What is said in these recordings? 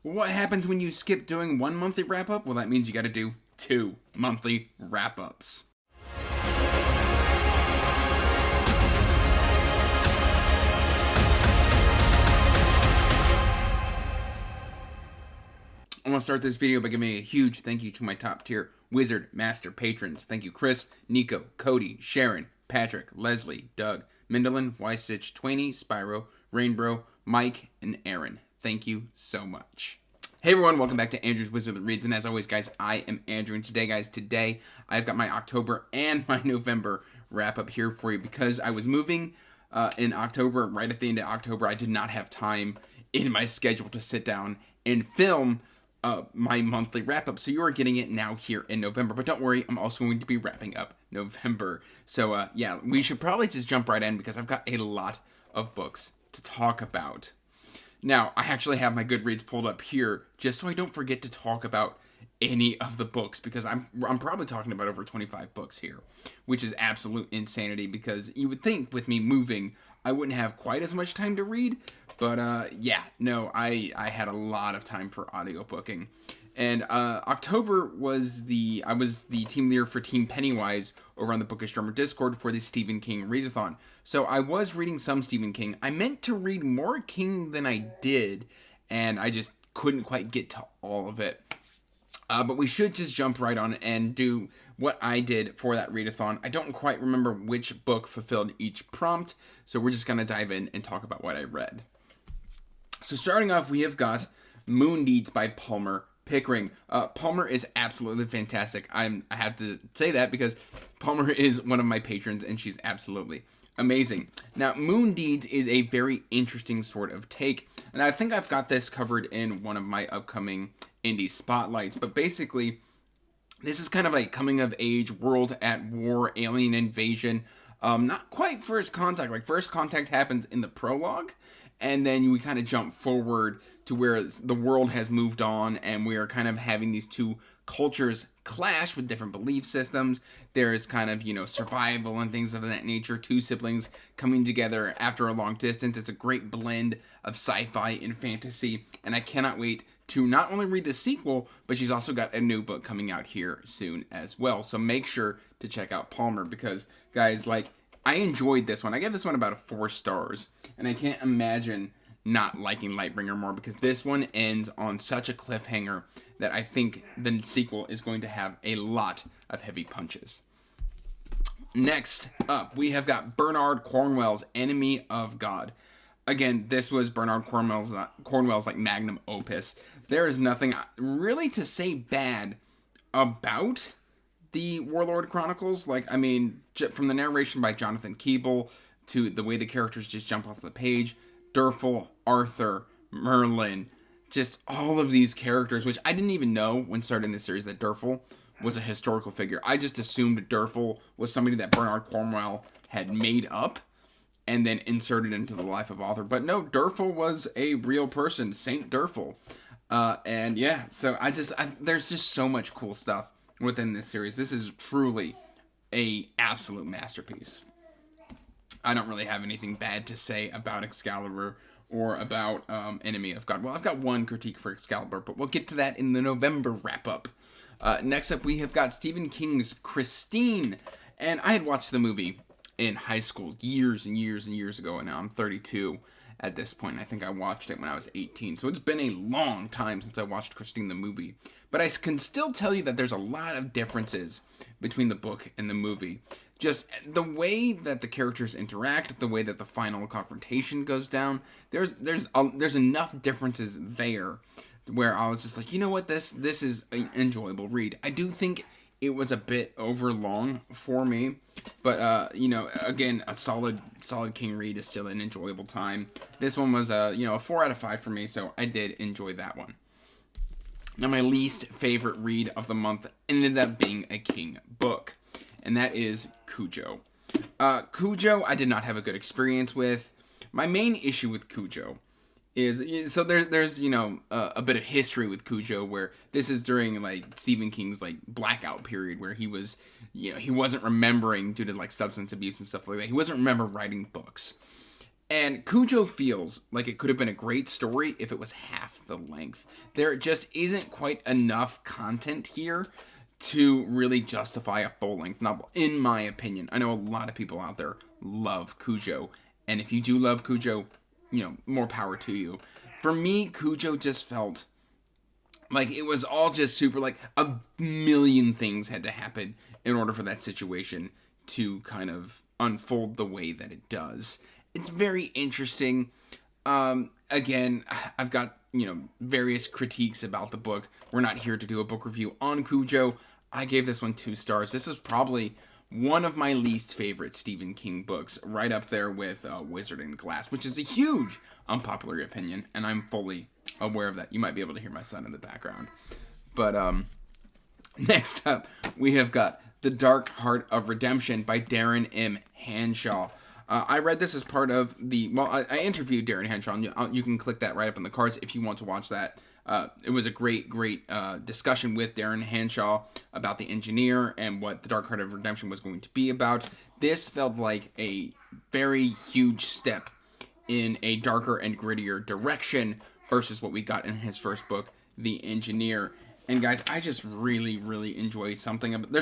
Well, what happens when you skip doing one monthly wrap-up? Well, that means you got to do 2 monthly wrap-ups. I want to start this video by giving a huge thank you to my top tier Wizard Master patrons. Thank you Chris, Nico, Cody, Sharon, Patrick, Leslie, Doug, Mindolin, Wystitch, Twaney, Spyro, Rainbow, Mike, and Aaron. Thank you so much. Hey everyone, welcome back to Andrew's Wizard That Reads, and as always guys, I am Andrew, and today I've got my October and my November wrap up here for you. Because I was moving in October, right at the end of October, I did not have time in my schedule to sit down and film my monthly wrap-up, so you are getting it now here in November. But don't worry, I'm also going to be wrapping up November. So yeah, we should probably just jump right in because I've got a lot of books to talk about. Now, I actually have my Goodreads pulled up here just so I don't forget to talk about any of the books, because I'm probably talking about over 25 books here, which is absolute insanity, because you would think with me moving I wouldn't have quite as much time to read. But yeah, no, I had a lot of time for audiobooking. And October was I was the team leader for Team Pennywise over on the Bookish Drummer Discord for the Stephen King readathon. So I was reading some Stephen King. I meant to read more King than I did, and I just couldn't quite get to all of it. But we should just jump right on and do what I did for that readathon. I don't quite remember which book fulfilled each prompt, so we're just going to dive in and talk about what I read. So starting off, we have got Moon Deeds by Palmer Pickering. Palmer is absolutely fantastic. I have to say that because Palmer is one of my patrons, and she's absolutely amazing. Now, Moon Deeds is a very interesting sort of take, and I think I've got this covered in one of my upcoming indie spotlights. But basically, this is kind of a coming-of-age, world at war, alien invasion. Not quite First Contact. Like, First Contact happens in the prologue, and then we kind of jump forward to where the world has moved on, and we are kind of having these two cultures clash with different belief systems. There's kind of, survival and things of that nature. Two siblings coming together after a long distance. It's a great blend of sci-fi and fantasy, and I cannot wait to not only read the sequel, but she's also got a new book coming out here soon as well. So make sure to check out Palmer, because, guys, I enjoyed this one. I gave this one about 4 stars, and I can't imagine not liking Lightbringer more, because this one ends on such a cliffhanger that I think the sequel is going to have a lot of heavy punches. Next up, we have got Bernard Cornwell's Enemy of God. Again, this was Bernard Cornwell's magnum opus. There is nothing really to say bad about the Warlord Chronicles. From the narration by Jonathan Keeble to the way the characters just jump off the page, Durfel, Arthur, Merlin, just all of these characters, which I didn't even know when starting this series that Durfel was a historical figure. I just assumed Durfel was somebody that Bernard Cornwell had made up and then inserted into the life of author. But no, Durfel was a real person, Saint Durfel. And yeah, so there's just so much cool stuff within this series. This is truly a absolute masterpiece. I don't really have anything bad to say about Excalibur or about Enemy of God. Well, I've got one critique for Excalibur, but we'll get to that in the November wrap-up. Next up, we have got Stephen King's Christine. And I had watched the movie in high school years and years and years ago, and now I'm 32 at this point. I think I watched it when I was 18, so it's been a long time since I watched Christine the movie. But I can still tell you that there's a lot of differences between the book and the movie. Just the way that the characters interact, the way that the final confrontation goes down, there's enough differences there where I was just like, you know what, this is an enjoyable read. I do think it was a bit overlong for me, but again, a solid King read is still an enjoyable time. This one was a 4 out of 5 for me, so I did enjoy that one. Now, my least favorite read of the month ended up being a King book, and that is Cujo. Cujo, I did not have a good experience with. My main issue with Cujo is, so there's a bit of history with Cujo, where this is during Stephen King's blackout period, where he was he wasn't remembering due to substance abuse and stuff like that. He wasn't remember writing books. And Cujo feels like it could have been a great story if it was half the length. There just isn't quite enough content here to really justify a full-length novel, in my opinion. I know a lot of people out there love Cujo, and if you do love Cujo, more power to you. For me, Cujo just felt like it was all just super, like a million things had to happen in order for that situation to kind of unfold the way that it does. It's very interesting. Again, I've got, various critiques about the book. We're not here to do a book review on Cujo. I gave this one 2 stars. This is probably one of my least favorite Stephen King books, right up there with Wizard and Glass, which is a huge unpopular opinion, and I'm fully aware of that. You might be able to hear my son in the background. But next up, we have got The Dark Heart of Redemption by Darren M. Hanshaw. I read this as part of I interviewed Darren Hanshaw, and you can click that right up in the cards if you want to watch that. It was a great discussion with Darren Hanshaw about The Engineer and what The Dark Heart of Redemption was going to be about. This felt like a very huge step in a darker and grittier direction versus what we got in his first book, The Engineer. And guys, I just really, really enjoy there's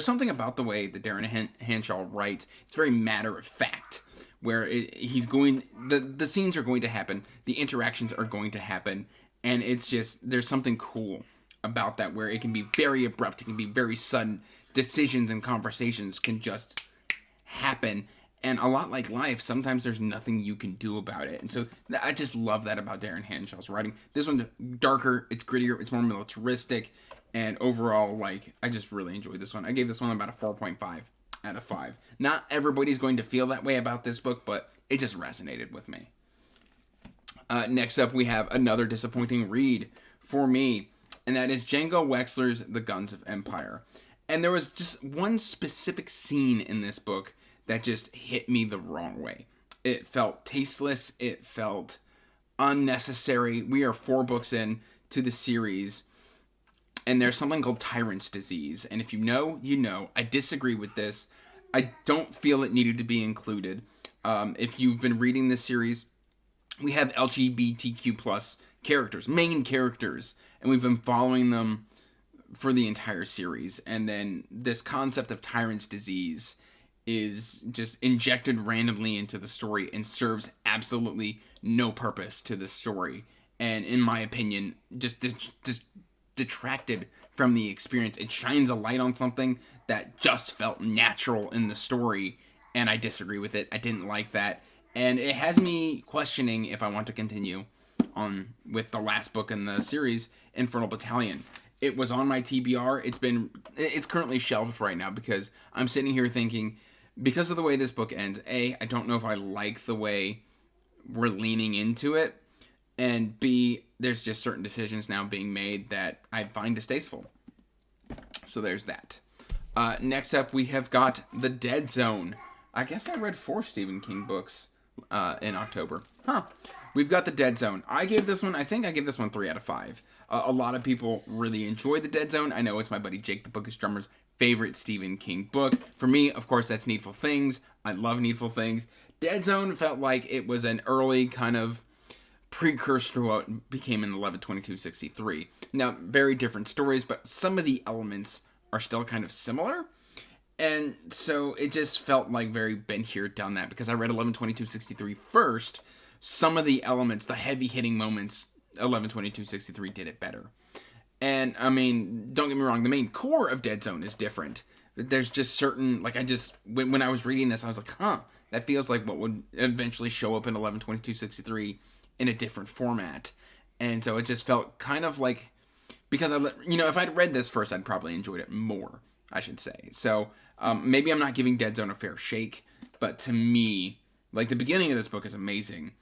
something about the way that Darren Hanshaw writes. It's very matter of fact, where the scenes are going to happen, the interactions are going to happen, and it's just, there's something cool about that, where it can be very abrupt, it can be very sudden, decisions and conversations can just happen, and a lot like life, sometimes there's nothing you can do about it. And so I just love that about Darren Hanshaw's writing. This one's darker, it's grittier, it's more militaristic, and overall, I just really enjoyed this one. I gave this one about a 4.5 out of 5. Not everybody's going to feel that way about this book, but it just resonated with me. Next up, we have another disappointing read for me, and that is Django Wexler's The Guns of Empire. And there was just one specific scene in this book that just hit me the wrong way. It felt tasteless. It felt unnecessary. We are 4 books in to the series, and there's something called Tyrant's Disease. And if you know, you know. I disagree with this. I don't feel it needed to be included. If you've been reading this series, we have LGBTQ plus characters, main characters, and we've been following them for the entire series. And then this concept of Tyrant's Disease is just injected randomly into the story and serves absolutely no purpose to the story. And in my opinion, just detracted from the experience. It shines a light on something that just felt natural in the story, and I disagree with it. I didn't like that. And it has me questioning if I want to continue on with the last book in the series, Infernal Battalion. It was on my TBR. It's currently shelved right now because I'm sitting here thinking, because of the way this book ends, A, I don't know if I like the way we're leaning into it, and B, there's just certain decisions now being made that I find distasteful. So there's that. Next up, we have got The Dead Zone. I guess I read 4 Stephen King books in October. We've got The Dead Zone. I think I gave this one 3 out of 5. A lot of people really enjoy The Dead Zone. I know it's my buddy Jake the Bookish Drummer's favorite Stephen King book. For me, of course, that's Needful Things. I love Needful Things. Dead Zone felt like it was an early kind of precursor to what became in 11/22/63. Now, very different stories, but some of the elements are still kind of similar. And so it just felt like very been here, done that, because I read 11/22/63 first. Some of the elements, the heavy-hitting moments, 11/22/63 did it better. And, I mean, don't get me wrong, the main core of Dead Zone is different. There's just certain, when I was reading this, I was like, that feels like what would eventually show up in 11/22/63 in a different format. And so it just felt kind of like, because if I'd read this first, I'd probably enjoyed it more, I should say. So maybe I'm not giving Dead Zone a fair shake, but to me, the beginning of this book is amazing.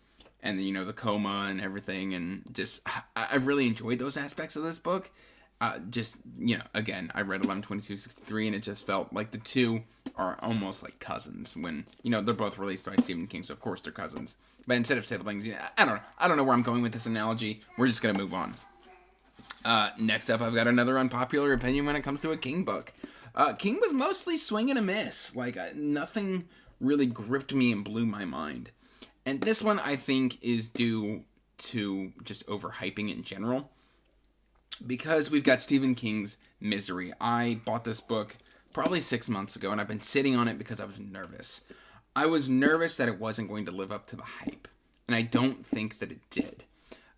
And the coma and everything, and just, I really enjoyed those aspects of this book. Again, I read 11/22/63, and it just felt like the two are almost like cousins when, they're both released by Stephen King, so of course they're cousins. But instead of siblings, I don't know where I'm going with this analogy. We're just going to move on. Next up, I've got another unpopular opinion when it comes to a King book. King was mostly swing and a miss. Nothing really gripped me and blew my mind. And this one, I think, is due to just overhyping in general. Because we've got Stephen King's Misery. I bought this book probably 6 months ago, and I've been sitting on it because I was nervous. I was nervous that it wasn't going to live up to the hype, and I don't think that it did.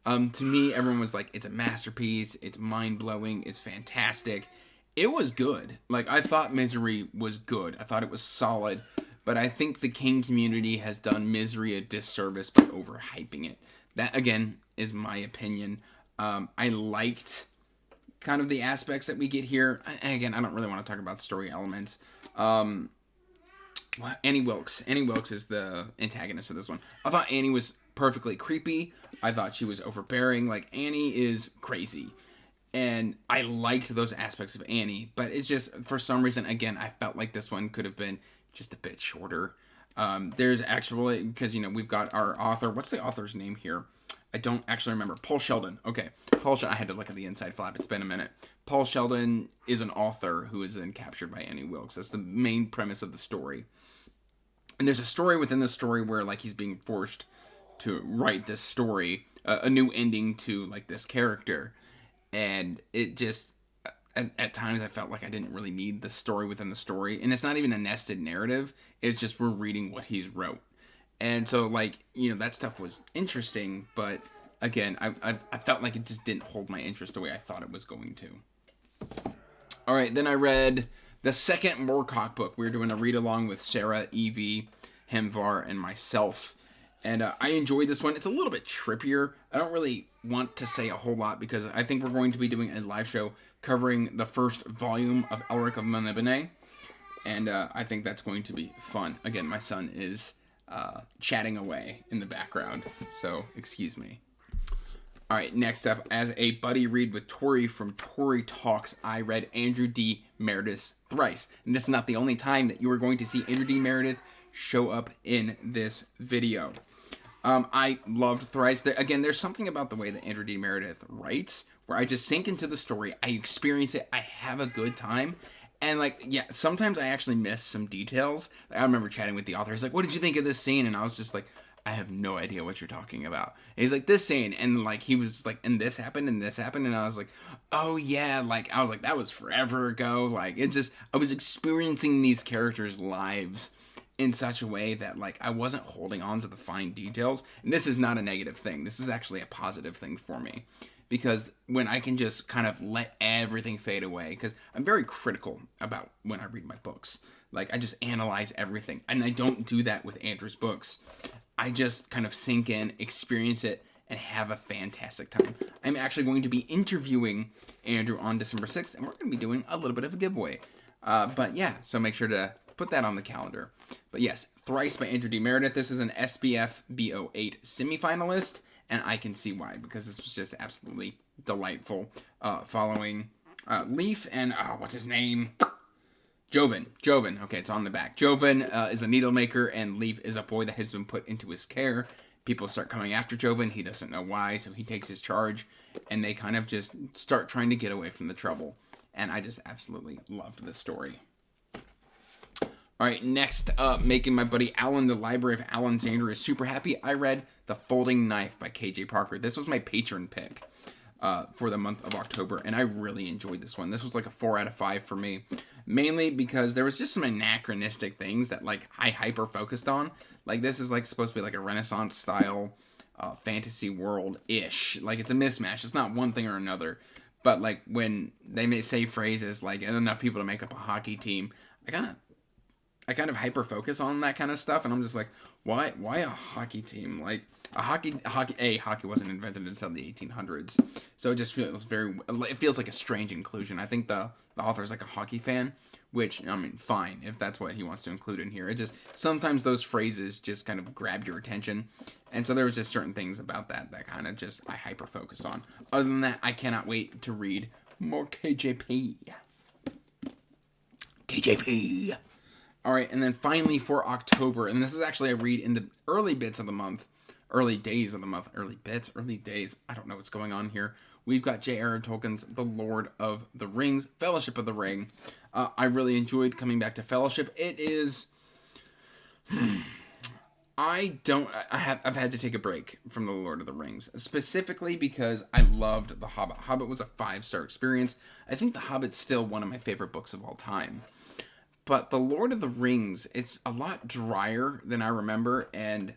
To me, everyone was like, it's a masterpiece, it's mind-blowing, it's fantastic. It was good. Like, I thought Misery was good. I thought it was solid, but I think the King community has done Misery a disservice by overhyping it. That, again, is my opinion. I liked kind of the aspects that we get here. And again, I don't really want to talk about story elements. Annie Wilkes. Annie Wilkes is the antagonist of this one. I thought Annie was perfectly creepy. I thought she was overbearing. Like, Annie is crazy. And I liked those aspects of Annie. But it's just, for some reason, again, I felt like this one could have been just a bit shorter. There's actually, because, we've got our author. What's the author's name here? I don't actually remember. Paul Sheldon. Okay. Paul Sheldon. I had to look at the inside flap. It's been a minute. Paul Sheldon is an author who is then captured by Annie Wilkes. That's the main premise of the story. And there's a story within the story where, like, he's being forced to write this story, a new ending to, like, this character. And it just, at times I felt like I didn't really need the story within the story. And it's not even a nested narrative. It's just we're reading what he's wrote. And so, like, that stuff was interesting, but again, I felt like it just didn't hold my interest the way I thought it was going to. All right, then I read the second Moorcock book. We were doing a read-along with Sarah, Evie, Hemvar, and myself. And I enjoyed this one. It's a little bit trippier. I don't really want to say a whole lot because I think we're going to be doing a live show covering the first volume of Elric of Melniboné. And I think that's going to be fun. Again, my son is chatting away in the background, so excuse me. All right, next up, as a buddy read with Tori from Tori Talks, I read Andrew D. Meredith's Thrice. And this is not the only time that you are going to see Andrew D. Meredith show up in this video. I loved Thrice. Again, there's something about the way that Andrew D. Meredith writes where I just sink into the story, I experience it, I have a good time. And, like, yeah, sometimes I actually miss some details. I remember chatting with the author. He's like, what did you think of this scene? And I was just like, I have no idea what you're talking about. And he's like, this scene. And, like, he was like, and this happened, and this happened. And I was like, oh, yeah. Like, I was like, that was forever ago. Like, it just, I was experiencing these characters' lives in such a way that, like, I wasn't holding on to the fine details. And this is not a negative thing. This is actually a positive thing for me. Because when I can just kind of let everything fade away, because I'm very critical about when I read my books. Like, I just analyze everything. And I don't do that with Andrew's books. I just kind of sink in, experience it, and have a fantastic time. I'm actually going to be interviewing Andrew on December 6th, and we're going to be doing a little bit of a giveaway. But yeah, so make sure to put that on the calendar. But yes, Thrice by Andrew D. Meredith. This is an SBF BO8 semifinalist. And I can see why, because this was just absolutely delightful. Following Leaf and, what's his name? Joven. Okay, it's on the back. Joven is a needle maker, and Leaf is a boy that has been put into his care. People start coming after Joven. He doesn't know why, so he takes his charge, and they kind of just start trying to get away from the trouble. And I just absolutely loved this story. All right, next up, making my buddy Alan, the Library of Alexandria, is super happy. I read The Folding Knife by KJ Parker. This was my patron pick for the month of October, and I really enjoyed this one. This was like a 4 out of 5 for me, mainly because there was just some anachronistic things that, like, I hyper-focused on. Like, this is, like, supposed to be like a Renaissance-style fantasy world-ish. Like, it's a mismatch. It's not one thing or another. But, like, when they may say phrases like, enough people to make up a hockey team, I kind of hyper-focus on that kind of stuff, and I'm just like, why a hockey team? Like, hockey wasn't invented until the 1800s, so it just feels it feels like a strange inclusion. I think the author's like a hockey fan, which, I mean, fine, if that's what he wants to include in here. It just, sometimes those phrases just kind of grab your attention, and so there was just certain things about that kind of just, I hyper-focus on. Other than that, I cannot wait to read more KJP. All right, and then finally for October, and this is actually a read in the early days of the month, I don't know what's going on here. We've got J.R.R. Tolkien's The Lord of the Rings, Fellowship of the Ring. I really enjoyed coming back to Fellowship. It is, I've had to take a break from the Lord of the Rings, specifically because I loved The Hobbit. Hobbit was a 5-star experience. I think The Hobbit's still one of my favorite books of all time. But The Lord of the Rings, it's a lot drier than I remember, and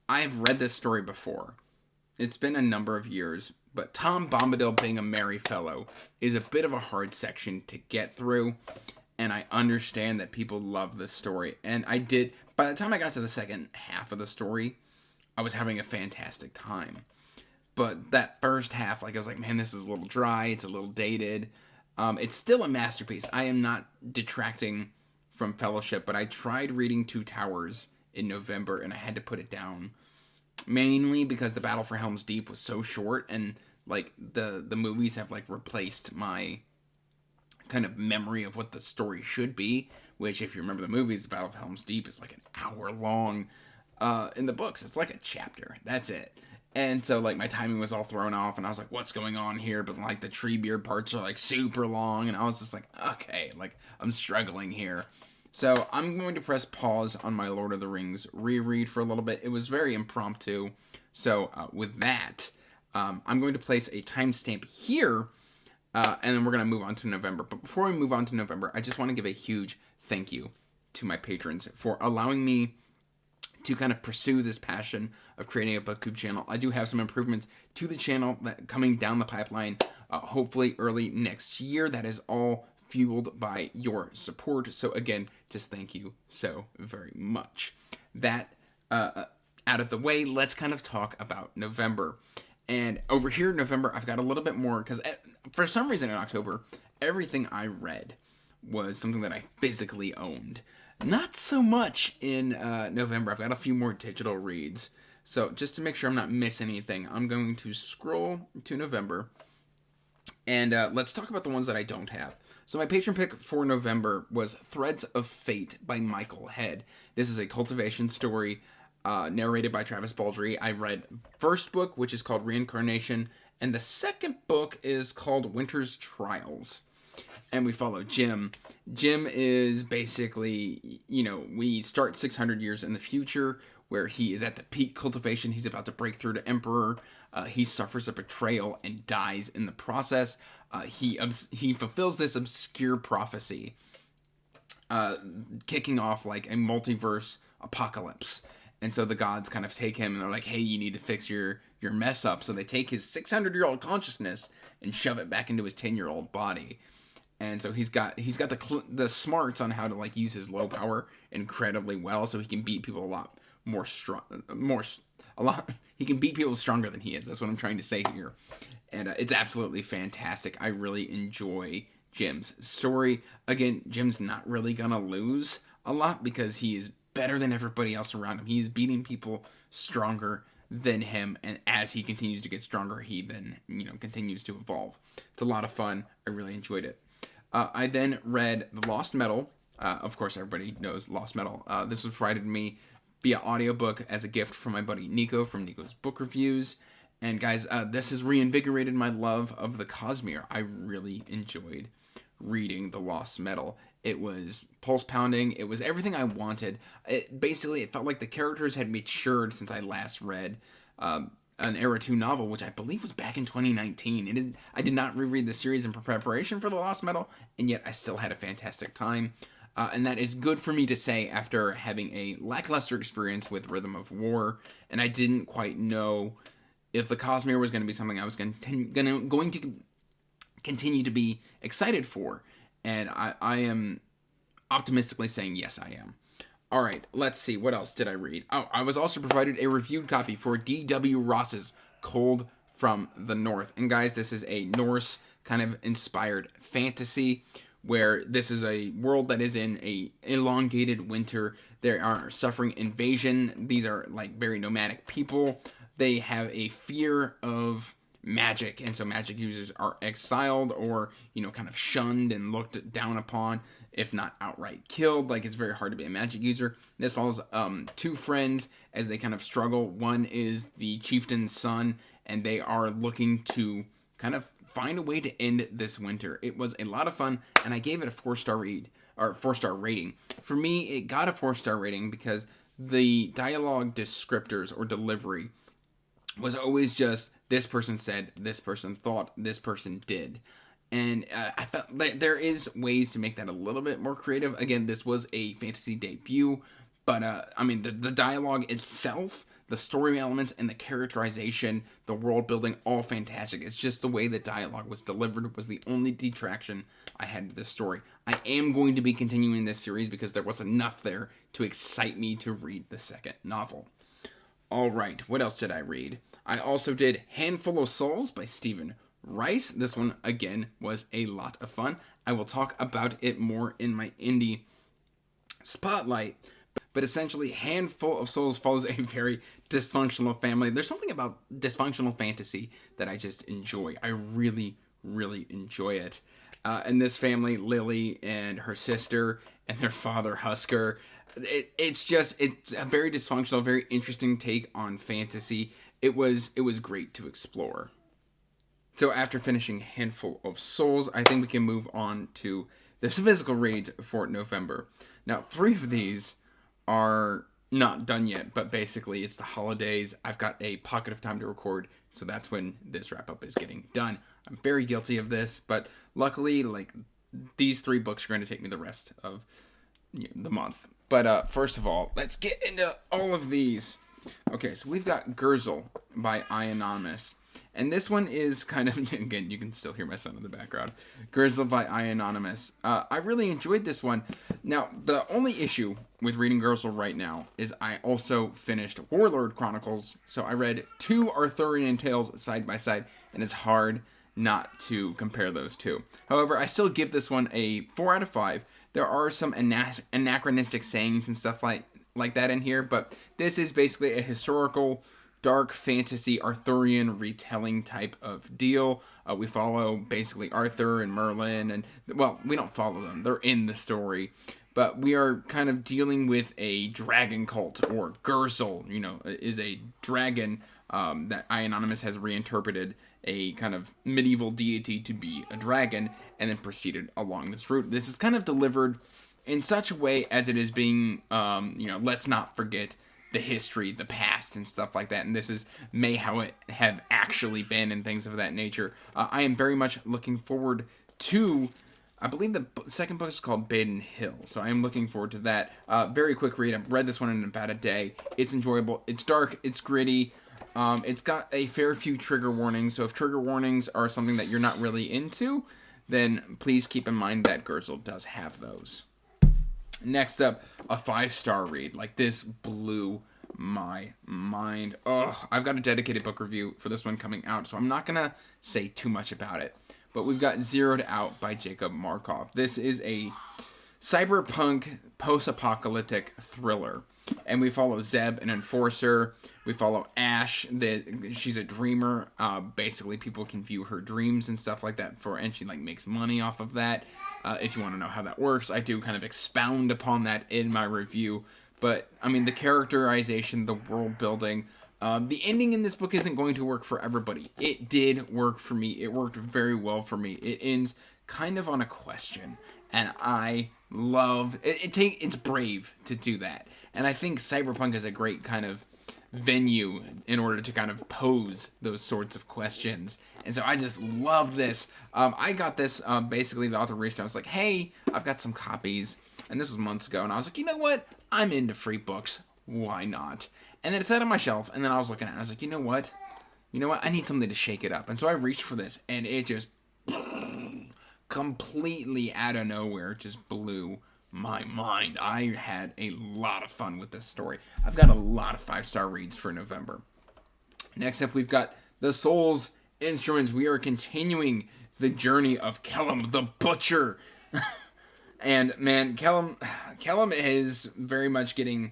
I've read this story before. It's been a number of years, but Tom Bombadil being a merry fellow is a bit of a hard section to get through, and I understand that people love this story. And I did, by the time I got to the second half of the story, I was having a fantastic time. But that first half, like, I was like, man, this is a little dry, it's a little dated. It's still a masterpiece. I am not detracting from Fellowship, but I tried reading Two Towers in November, and I had to put it down. Mainly because the Battle for Helm's Deep was so short, and like the movies have like replaced my kind of memory of what the story should be. Which, if you remember the movies, the Battle of Helm's Deep is like an hour long. In the books, it's like a chapter. That's it. And so like my timing was all thrown off, and I was like, "What's going on here?" But like the Treebeard parts are like super long, and I was just like, "Okay, like I'm struggling here." So I'm going to press pause on my Lord of the Rings reread for a little bit. It was very impromptu. So with that, I'm going to place a timestamp here, and then we're going to move on to November. But before we move on to November, I just want to give a huge thank you to my patrons for allowing me to kind of pursue this passion of creating a booktube channel. I do have some improvements to the channel that coming down the pipeline, hopefully early next year. That is all fueled by your support. So again, just thank you so very much. That out of the way, let's kind of talk about November. And over here in November, I've got a little bit more, because for some reason in October, everything I read was something that I physically owned. Not so much in November. I've got a few more digital reads. So just to make sure I'm not missing anything, I'm going to scroll to November. And let's talk about the ones that I don't have. So my patron pick for November was Threads of Fate by Michael Head. This is a cultivation story narrated by Travis Baldree. I read first book, which is called Reincarnation, and the second book is called Winter's Trials. And we follow Jim. Jim is basically, we start 600 years in the future, where he is at the peak cultivation. He's about to break through to Emperor. He suffers a betrayal and dies in the process. He fulfills this obscure prophecy, kicking off like a multiverse apocalypse. And so the gods kind of take him, and they're like, hey, you need to fix your mess up. So they take his 600-year-old consciousness and shove it back into his 10-year-old body. And so he's got the smarts on how to like use his low power incredibly well, so he can beat people a lot more strong, he can beat people stronger than he is. That's what I'm trying to say here. And it's absolutely fantastic. I really enjoy Jim's story. Again, Jim's not really gonna lose a lot because he is better than everybody else around him. He's beating people stronger than him, and as he continues to get stronger, he then continues to evolve. It's a lot of fun. I really enjoyed it. I then read The Lost Metal. Of course, everybody knows Lost Metal. This was provided to me via audiobook as a gift from my buddy Nico from Nico's Book Reviews. And guys, this has reinvigorated my love of the Cosmere. I really enjoyed reading The Lost Metal. It was pulse pounding. It was everything I wanted. It felt like the characters had matured since I last read an Era 2 novel, which I believe was back in 2019. I did not reread the series in preparation for The Lost Metal, and yet I still had a fantastic time. And that is good for me to say after having a lackluster experience with Rhythm of War, and I didn't quite know if the Cosmere was going to be something I was going to continue to be excited for. And I am optimistically saying yes, I am. All right, let's see. What else did I read? Oh, I was also provided a reviewed copy for D.W. Ross's Cold from the North. And guys, this is a Norse kind of inspired fantasy where this is a world that is in a elongated winter. They are suffering invasion. These are like very nomadic people. They have a fear of magic, and so magic users are exiled or kind of shunned and looked down upon, if not outright killed. Like, it's very hard to be a magic user. This follows two friends as they kind of struggle. One is the chieftain's son, and they are looking to kind of find a way to end this winter. It was a lot of fun, and I gave it a 4-star rating. For me, it got a 4-star rating because the dialogue descriptors or delivery was always just this person said, this person thought, this person did. And I thought that there is ways to make that a little bit more creative. Again, this was a fantasy debut, but I mean, the dialogue itself, the story elements, and the characterization, the world building, all fantastic. It's just the way the dialogue was delivered was the only detraction I had to this story. I am going to be continuing this series because there was enough there to excite me to read the second novel. All right, what else did I read? I also did Handful of Souls by Stephen Rice. This one, again, was a lot of fun. I will talk about it more in my indie spotlight. But essentially, Handful of Souls follows a very dysfunctional family. There's something about dysfunctional fantasy that I just enjoy. I really, really enjoy it. And this family, Lily and her sister and their father, Husker, it's a very dysfunctional, very interesting take on fantasy. It was great to explore. So after finishing Handful of Souls, I think we can move on to the physical reads for November. Now, 3 of these are not done yet, but basically it's the holidays. I've got a pocket of time to record, so that's when this wrap-up is getting done. I'm very guilty of this, but luckily, like, these 3 books are going to take me the rest of the month. But first of all, let's get into all of these. Okay, so we've got Gurzel by Anonymous. And this one is kind of, again, you can still hear my son in the background. Gurzel by Anonymous. I really enjoyed this one. Now, the only issue with reading Gurzel right now is I also finished Warlord Chronicles. So I read 2 Arthurian tales side by side, and it's hard not to compare those two. However, I still give this one a 4 out of 5. There are some anachronistic sayings and stuff like that in here, but this is basically a historical dark fantasy Arthurian retelling type of deal. We follow basically Arthur and Merlin, and well, we don't follow them. They're in the story. But we are kind of dealing with a dragon cult, or Gurzel, is a dragon that Anonymous has reinterpreted a kind of medieval deity to be a dragon, and then proceeded along this route. This is kind of delivered in such a way as it is being, let's not forget the history, the past, and stuff like that. And this is how it have actually been and things of that nature. I am very much looking forward to, I believe the second book is called Baden Hill. So I am looking forward to that. Very quick read. I've read this one in about a day. It's enjoyable. It's dark. It's gritty. It's got a fair few trigger warnings. So if trigger warnings are something that you're not really into, then please keep in mind that Gurzel does have those. Next up, a 5-star read. Like, this blew my mind. Oh, I've got a dedicated book review for this one coming out, so I'm not going to say too much about it. But we've got Zeroed Out by Jacob Markov. This is a cyberpunk post-apocalyptic thriller. And we follow Zeb, an enforcer. We follow Ash. She's a dreamer. Basically, people can view her dreams and stuff like that, and she makes money off of that. If you want to know how that works, I do kind of expound upon that in my review. But, I mean, the characterization, the world building, the ending in this book isn't going to work for everybody. It did work for me. It worked very well for me. It ends kind of on a question. And I love it. It's brave to do that. And I think cyberpunk is a great kind of venue in order to kind of pose those sorts of questions. And so I just love this. I got this, basically the author reached out. I was like, hey, I've got some copies. And this was months ago. And I was like, you know what? I'm into free books. Why not? And then it sat on my shelf. And then I was looking at it. I was like, you know what? I need something to shake it up. And so I reached for this. And it just completely out of nowhere just blew my mind. I had a lot of fun with this story. I've got a lot of 5-star reads for November. Next up, we've got The Soul's Instruments. We are continuing the journey of Kellum the Butcher. And man, Kellum is very much getting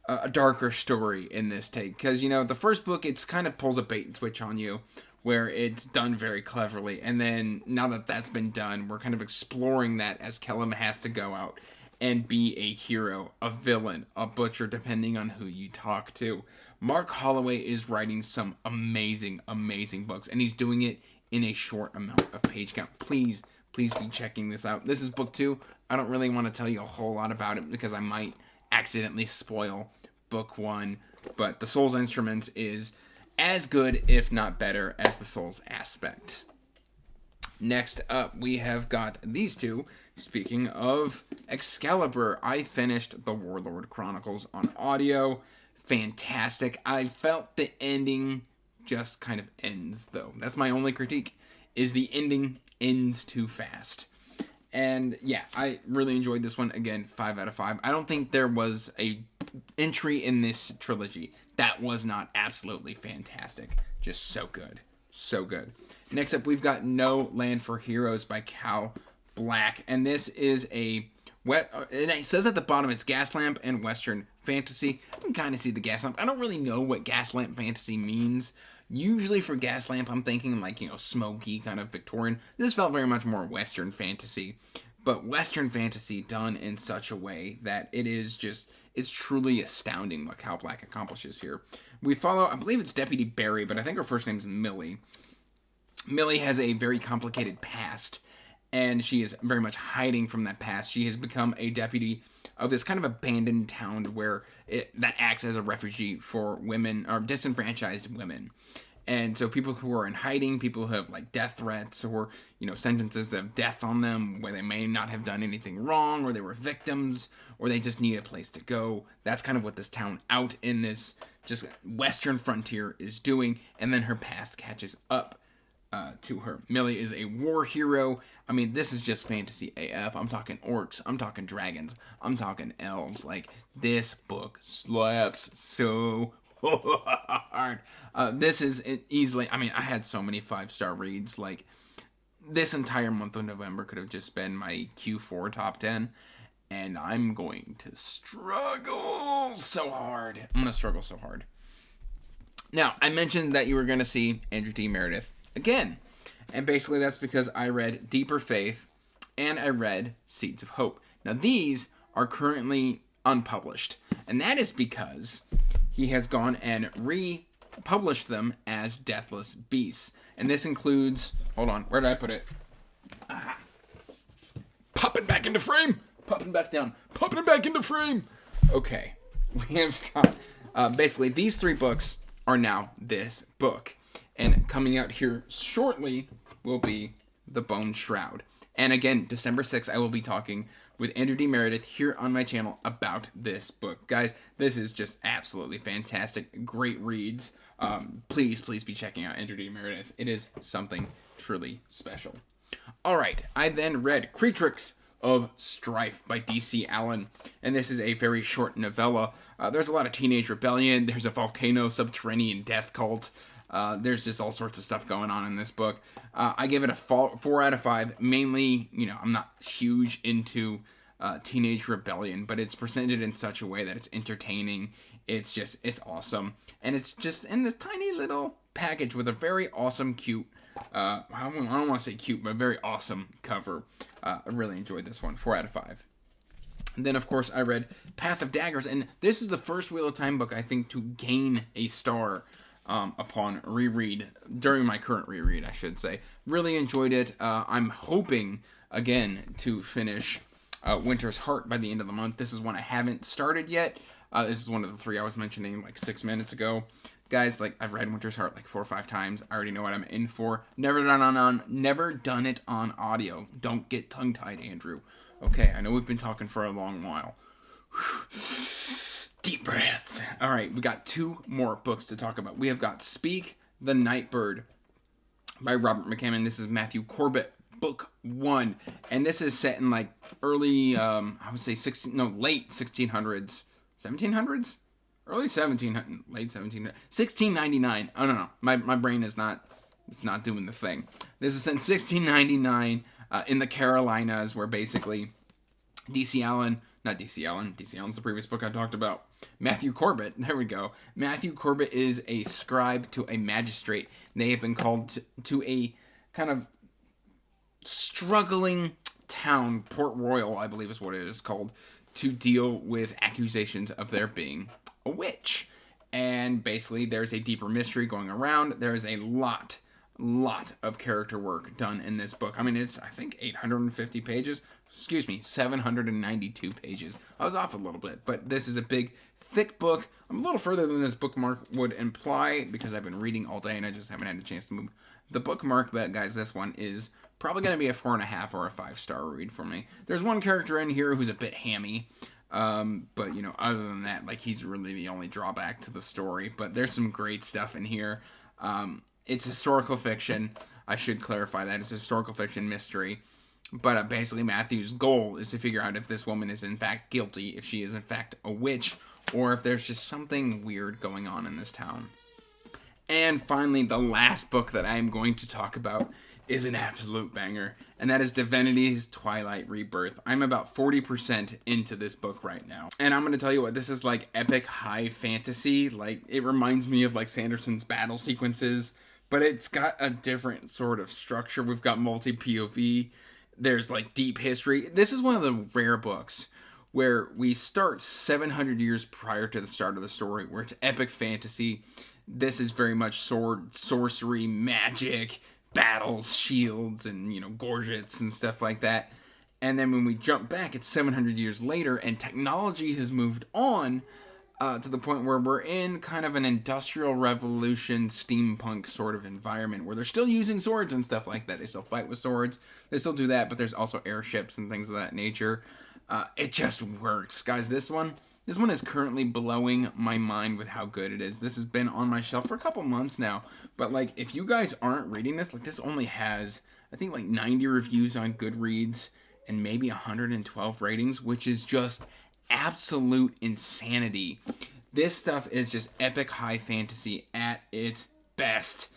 a darker story in this take. Because, the first book, it's kind of pulls a bait and switch on you, where it's done very cleverly. And then, now that that's been done, we're kind of exploring that as Kellum has to go out and be a hero, a villain, a butcher, depending on who you talk to. Mark Holloway is writing some amazing, amazing books, and he's doing it in a short amount of page count. Please be checking this out. This is book 2. I don't really want to tell you a whole lot about it because I might accidentally spoil book one, but the Souls Instruments is as good, if not better, as the Souls Aspect. Next up, we have got these two. Speaking of Excalibur, I finished the Warlord Chronicles on audio. Fantastic. I felt the ending just kind of ends, though. That's my only critique, is the ending ends too fast. And yeah, I really enjoyed this one. Again, 5 out of 5. I don't think there was a entry in this trilogy that was not absolutely fantastic. Just so good. So good. Next up, we've got No Land for Heroes by Cal Black. And this is and it says at the bottom it's Gaslamp and Western Fantasy. I can kind of see the Gaslamp. I don't really know what Gaslamp Fantasy means. Usually for Gaslamp, I'm thinking like, smoky, kind of Victorian. This felt very much more Western Fantasy. But Western Fantasy done in such a way that it is just, it's truly astounding what Cal Black accomplishes here. We follow, I believe it's Deputy Barry, but I think her first name's Millie. Millie has a very complicated past, and she is very much hiding from that past. She has become a deputy of this kind of abandoned town where that acts as a refugee for women, or disenfranchised women. And so people who are in hiding, people who have like death threats or, sentences of death on them where they may not have done anything wrong, or they were victims, or they just need a place to go. That's kind of what this town out in this just western frontier is doing. And then her past catches up to her. Millie is a war hero. I mean, this is just fantasy AF. I'm talking orcs. I'm talking dragons. I'm talking elves. Like, this book slaps so hard. This is easily, I mean, I had so many 5-star reads. Like, this entire month of November could have just been my Q4 top 10. And I'm going to struggle so hard. I'm going to struggle so hard. Now, I mentioned that you were going to see Andrew T. Meredith again. And basically that's because I read Deeper Faith and I read Seeds of Hope. Now, these are currently unpublished. And that is because he has gone and republished them as Deathless Beasts. And this includes, hold on, where did I put it? Popping back into frame. Popping back down. Popping it back into frame. Okay. We have got, basically, these 3 books are now this book. And coming out here shortly will be The Bone Shroud. And again, December 6th, I will be talking with Andrew D. Meredith here on my channel about this book. Guys, this is just absolutely fantastic. Great reads. Please be checking out Andrew D. Meredith. It is something truly special. All right, I then read Creatrix of Strife by D.C. Allen. And this is a very short novella. There's a lot of teenage rebellion. There's a volcano subterranean death cult. There's just all sorts of stuff going on in this book. I give it a 4 out of 5. Mainly, I'm not huge into teenage rebellion, but it's presented in such a way that it's entertaining. It's awesome. And it's just in this tiny little package with a very awesome, cute, I don't want to say cute, but very awesome cover. I really enjoyed this one. 4 out of 5. And then, of course, I read Path of Daggers, and this is the first Wheel of Time book, I think, to gain a star upon reread, during my current reread, I should say. Really enjoyed it. I'm hoping, again, to finish Winter's Heart by the end of the month. This is one I haven't started yet. This is one of the 3 I was mentioning like 6 minutes ago. Guys, like, I've read Winter's Heart like 4 or 5 times. I already know what I'm in for. Never done it on audio. Don't get tongue-tied, Andrew. Okay, I know we've been talking for a long while. Deep breaths. All right, we got 2 more books to talk about. We have got Speak the Nightbird by Robert McCammon. This is Matthew Corbett, book 1. And this is set in like early, I would say late 1600s. 1700s? Early 1700s, late 1700s, 1699. Oh, no. My brain is not, it's not doing the thing. This is in 1699 in the Carolinas, where basically D.C. Allen's the previous book I talked about. Matthew Corbett, there we go. Matthew Corbett is a scribe to a magistrate. They have been called to a kind of struggling town, Port Royal, I believe is what it is called, to deal with accusations of there being a witch. And basically there's a deeper mystery going around. There's a lot of character work done in this book. I mean, it's, I think, 850 pages. 792 pages. I was off a little bit, but this is a big, thick book. I'm a little further than this bookmark would imply because I've been reading all day and I just haven't had a chance to move the bookmark. But guys, this one is probably going to be a 4.5 or a 5-star read for me. There's one character in here who's a bit hammy. But, you know, other than that, like, he's really the only drawback to the story. But there's some great stuff in here. It's historical fiction. I should clarify that. It's a historical fiction mystery. But basically Matthew's goal is to figure out if this woman is in fact guilty, if she is in fact a witch, or if there's just something weird going on in this town. And finally, the last book that I am going to talk about is an absolute banger, and that is Divinity's Twilight Rebirth. I'm about 40% into this book right now. And I'm going to tell you what, this is like epic high fantasy. Like, it reminds me of like Sanderson's battle sequences, but it's got a different sort of structure. We've got multi-POV. There's like deep history. This is one of the rare books where we start 700 years prior to the start of the story, where it's epic fantasy. This is very much sword, sorcery, magic, battles, shields, and, you know, gorgets and stuff like that. And then when we jump back, it's 700 years later, and technology has moved on to the point where we're in kind of an industrial revolution, steampunk sort of environment where they're still using swords and stuff like that. They still fight with swords. They still do that, but there's also airships and things of that nature. It just works. Guys, this one is currently blowing my mind with how good it is. This has been on my shelf for a couple months now. But, like, if you guys aren't reading this, like, this only has, I think, like 90 reviews on Goodreads and maybe 112 ratings, which is just absolute insanity. This stuff is just epic high fantasy at its best.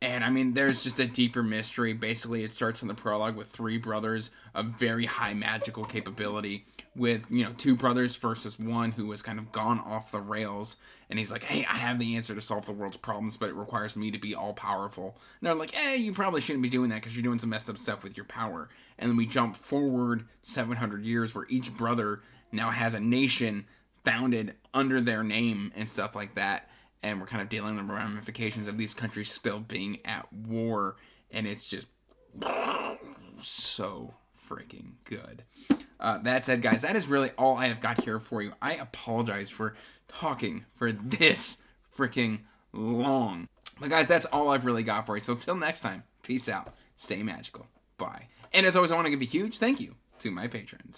And I mean, there's just a deeper mystery. Basically, it starts in the prologue with 3 brothers of very high magical capability, with, you know, 2 brothers versus one who has kind of gone off the rails. And he's like, hey, I have the answer to solve the world's problems, but it requires me to be all powerful. And they're like, hey, you probably shouldn't be doing that because you're doing some messed up stuff with your power. And then we jump forward 700 years where each brother now has a nation founded under their name and stuff like that. And we're kind of dealing with the ramifications of these countries still being at war. And it's just so freaking good. That said, guys, that is really all I have got here for you. I apologize for talking for this freaking long. But guys, that's all I've really got for you. So till next time, peace out. Stay magical. Bye. And as always, I want to give a huge thank you to my patrons.